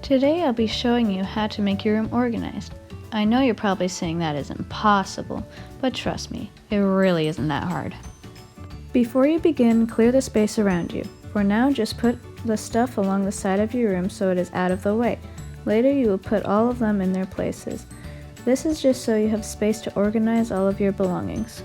Today I'll be showing you how to make your room organized. I know you're probably saying that is impossible, but trust me, it really isn't that hard. Before you begin, clear the space around you. For now, just put the stuff along the side of your room so it is out of the way. Later you will put all of them in their places. This is just so you have space to organize all of your belongings.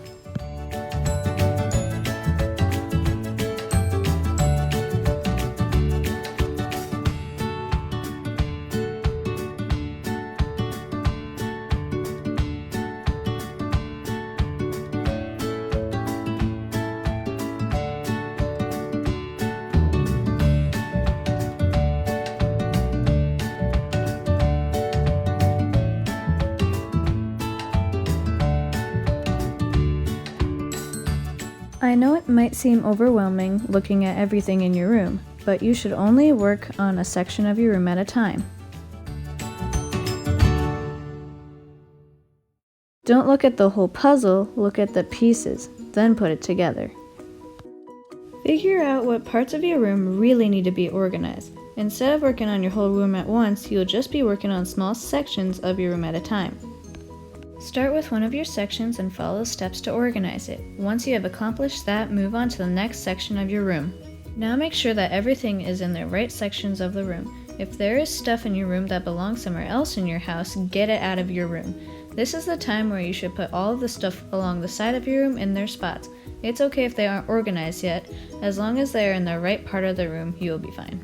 I know it might seem overwhelming looking at everything in your room, but you should only work on a section of your room at a time. Don't look at the whole puzzle, look at the pieces, then put it together. Figure out what parts of your room really need to be organized. Instead of working on your whole room at once, you'll just be working on small sections of your room at a time. Start with one of your sections and follow the steps to organize it. Once you have accomplished that, move on to the next section of your room. Now make sure that everything is in the right sections of the room. If there is stuff in your room that belongs somewhere else in your house, get it out of your room. This is the time where you should put all of the stuff along the side of your room in their spots. It's okay if they aren't organized yet. As long as they are in the right part of the room, you will be fine.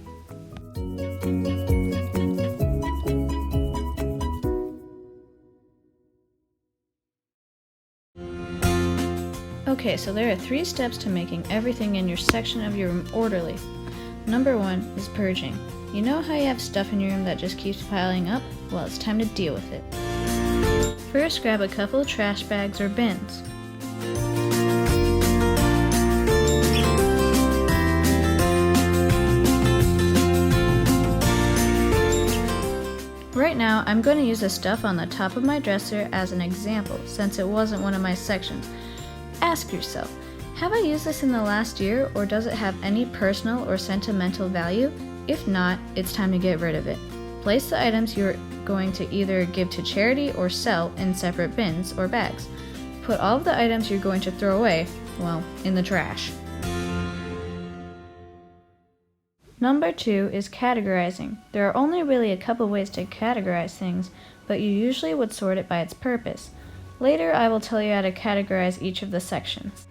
Okay, so there are 3 steps to making everything in your section of your room orderly. Number 1 is purging. You know how you have stuff in your room that just keeps piling up? Well, it's time to deal with it. First, grab a couple of trash bags or bins. Right now, I'm going to use the stuff on the top of my dresser as an example, since it wasn't one of my sections. Ask yourself, have I used this in the last year, or does it have any personal or sentimental value? If not, it's time to get rid of it. Place the items you're going to either give to charity or sell in separate bins or bags. Put all of the items you're going to throw away, well, in the trash. Number 2 is categorizing. There are only really a couple ways to categorize things, but you usually would sort it by its purpose. Later, I will tell you how to categorize each of the sections.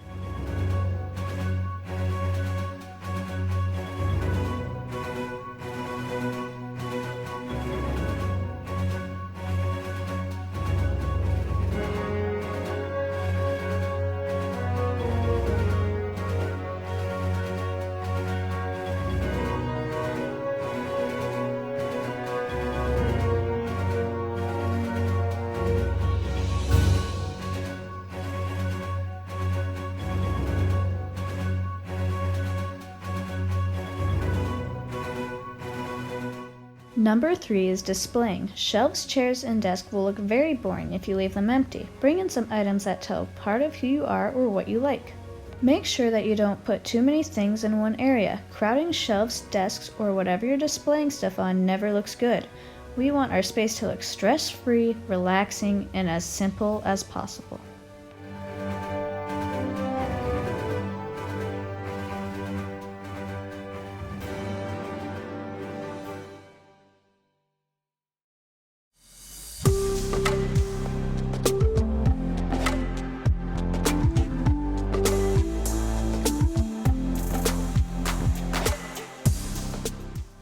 Number 3 is displaying. Shelves, chairs, and desks will look very boring if you leave them empty. Bring in some items that tell part of who you are or what you like. Make sure that you don't put too many things in one area. Crowding shelves, desks, or whatever you're displaying stuff on never looks good. We want our space to look stress-free, relaxing, and as simple as possible.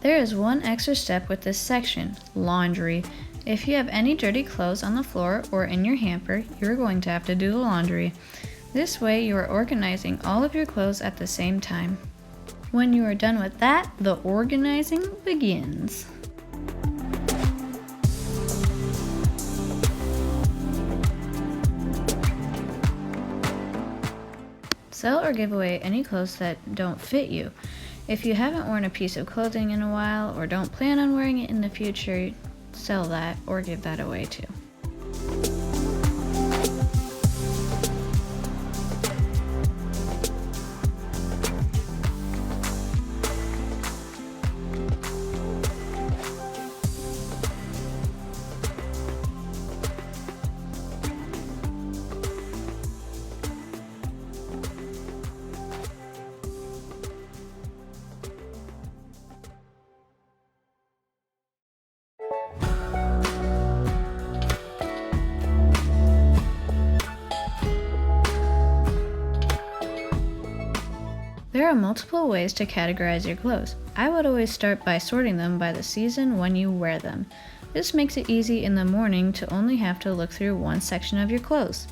There is one extra step with this section, laundry. If you have any dirty clothes on the floor or in your hamper, you're going to have to do the laundry. This way you are organizing all of your clothes at the same time. When you are done with that, the organizing begins. Sell or give away any clothes that don't fit you. If you haven't worn a piece of clothing in a while or don't plan on wearing it in the future, sell that or give that away too. There are multiple ways to categorize your clothes. I would always start by sorting them by the season when you wear them. This makes it easy in the morning to only have to look through one section of your clothes.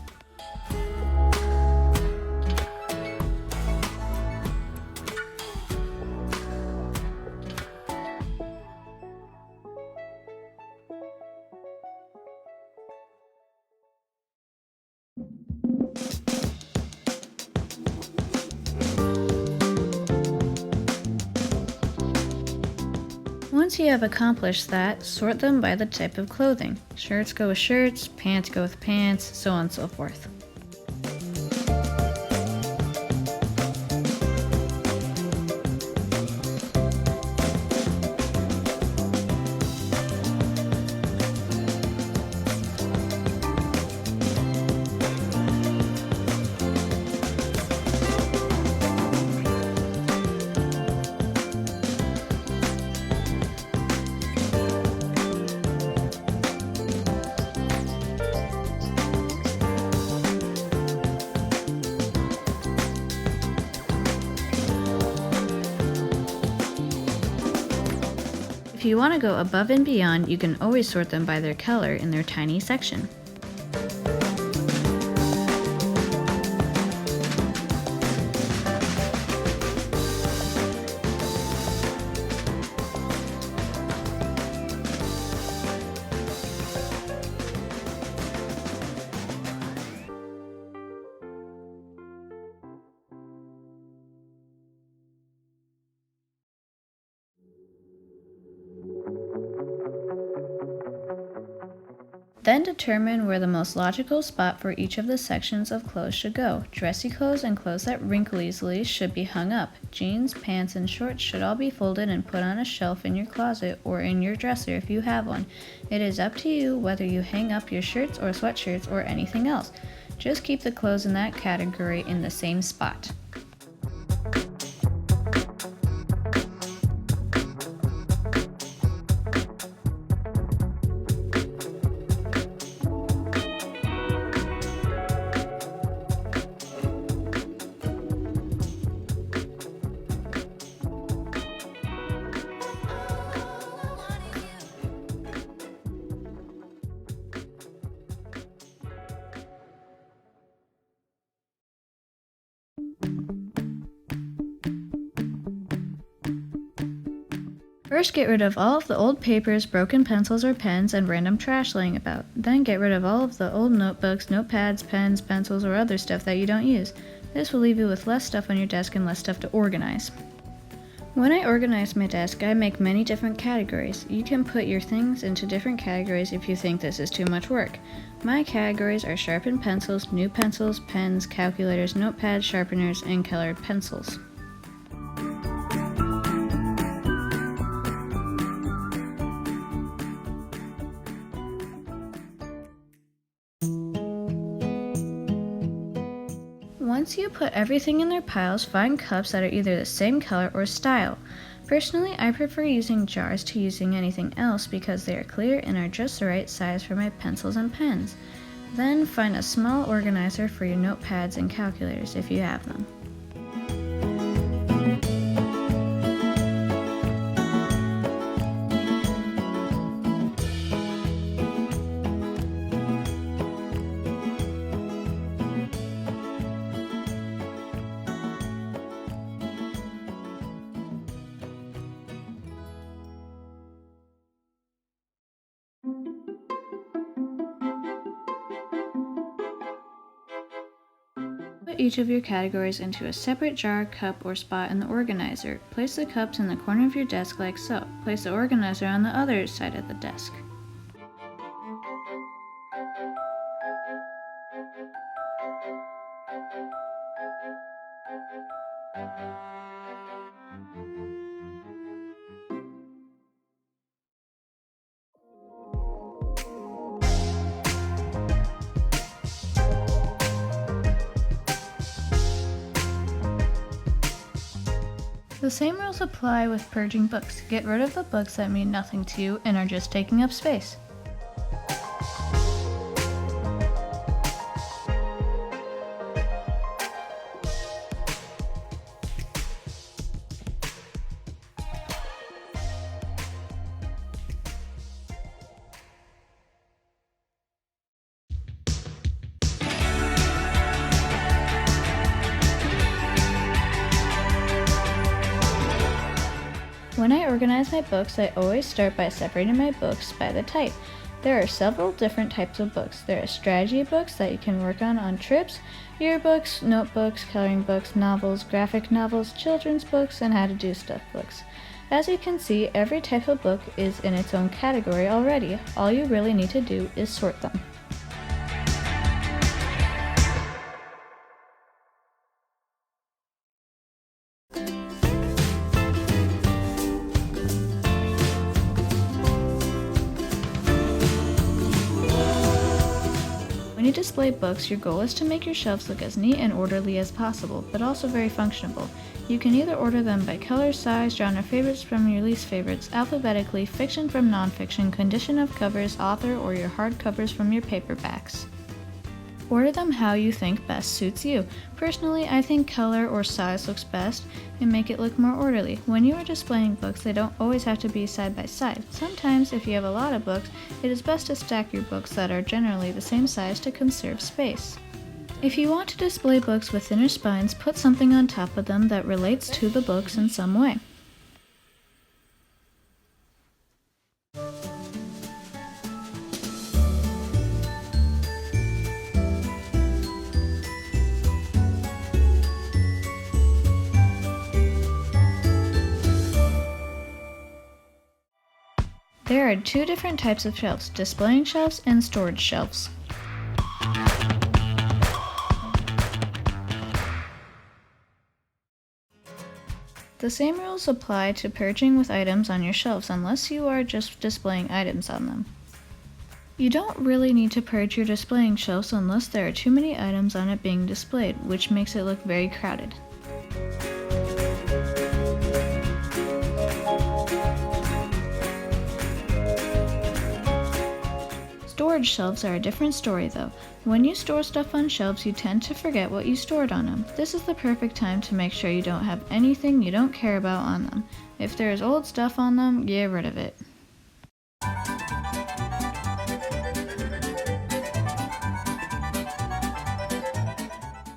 Once you have accomplished that, sort them by the type of clothing. Shirts go with shirts, pants go with pants, so on and so forth. If you want to go above and beyond, you can always sort them by their color in their tiny section. Then determine where the most logical spot for each of the sections of clothes should go. Dressy clothes and clothes that wrinkle easily should be hung up. Jeans, pants, and shorts should all be folded and put on a shelf in your closet or in your dresser if you have one. It is up to you whether you hang up your shirts or sweatshirts or anything else. Just keep the clothes in that category in the same spot. First, get rid of all of the old papers, broken pencils or pens, and random trash laying about. Then get rid of all of the old notebooks, notepads, pens, pencils, or other stuff that you don't use. This will leave you with less stuff on your desk and less stuff to organize. When I organize my desk, I make many different categories. You can put your things into different categories if you think this is too much work. My categories are sharpened pencils, new pencils, pens, calculators, notepads, sharpeners, and colored pencils. Once you put everything in their piles, find cups that are either the same color or style. Personally, I prefer using jars to using anything else because they are clear and are just the right size for my pencils and pens. Then find a small organizer for your notepads and calculators if you have them. Put each of your categories into a separate jar, cup, or spot in the organizer. Place the cups in the corner of your desk like so. Place the organizer on the other side of the desk. The same rules apply with purging books. Get rid of the books that mean nothing to you and are just taking up space. When I organize my books, I always start by separating my books by the type. There are several different types of books. There are strategy books that you can work on trips, yearbooks, notebooks, coloring books, novels, graphic novels, children's books, and how to do stuff books. As you can see, every type of book is in its own category already. All you really need to do is sort them. When you display books, your goal is to make your shelves look as neat and orderly as possible, but also very functional. You can either order them by color, size, genre, favorites from your least favorites, alphabetically, fiction from nonfiction, condition of covers, author, or your hardcovers from your paperbacks. Order them how you think best suits you. Personally, I think color or size looks best and make it look more orderly. When you are displaying books, they don't always have to be side by side. Sometimes, if you have a lot of books, it is best to stack your books that are generally the same size to conserve space. If you want to display books with thinner spines, put something on top of them that relates to the books in some way. There are two different types of shelves, displaying shelves and storage shelves. The same rules apply to purging with items on your shelves unless you are just displaying items on them. You don't really need to purge your displaying shelves unless there are too many items on it being displayed, which makes it look very crowded. Storage shelves are a different story though. When you store stuff on shelves, you tend to forget what you stored on them. This is the perfect time to make sure you don't have anything you don't care about on them. If there is old stuff on them, get rid of it.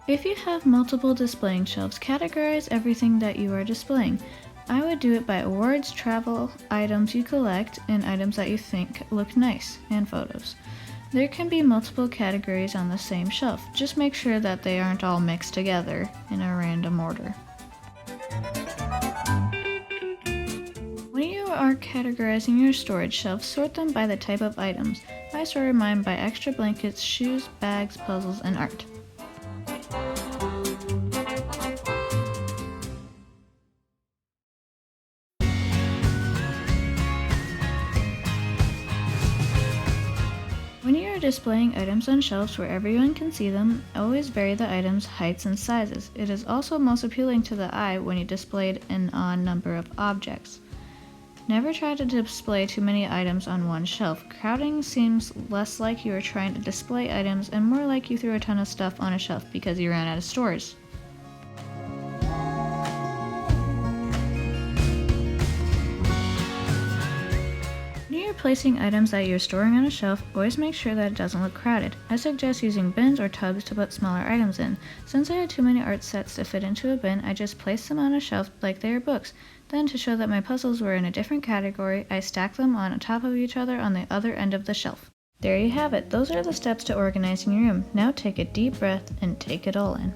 If you have multiple displaying shelves, categorize everything that you are displaying. I would do it by awards, travel, items you collect, and items that you think look nice, and photos. There can be multiple categories on the same shelf. Just make sure that they aren't all mixed together in a random order. When you are categorizing your storage shelves, sort them by the type of items. I sorted mine by extra blankets, shoes, bags, puzzles, and art. When you are displaying items on shelves where everyone can see them, always vary the items' heights and sizes. It is also most appealing to the eye when you displayed an odd number of objects. Never try to display too many items on one shelf. Crowding seems less like you are trying to display items and more like you threw a ton of stuff on a shelf because you ran out of storage. Placing items that you're storing on a shelf, always make sure that it doesn't look crowded. I suggest using bins or tubs to put smaller items in. Since I had too many art sets to fit into a bin, I just placed them on a shelf like they are books. Then, to show that my puzzles were in a different category, I stacked them on top of each other on the other end of the shelf. There you have it. Those are the steps to organizing your room. Now take a deep breath and take it all in.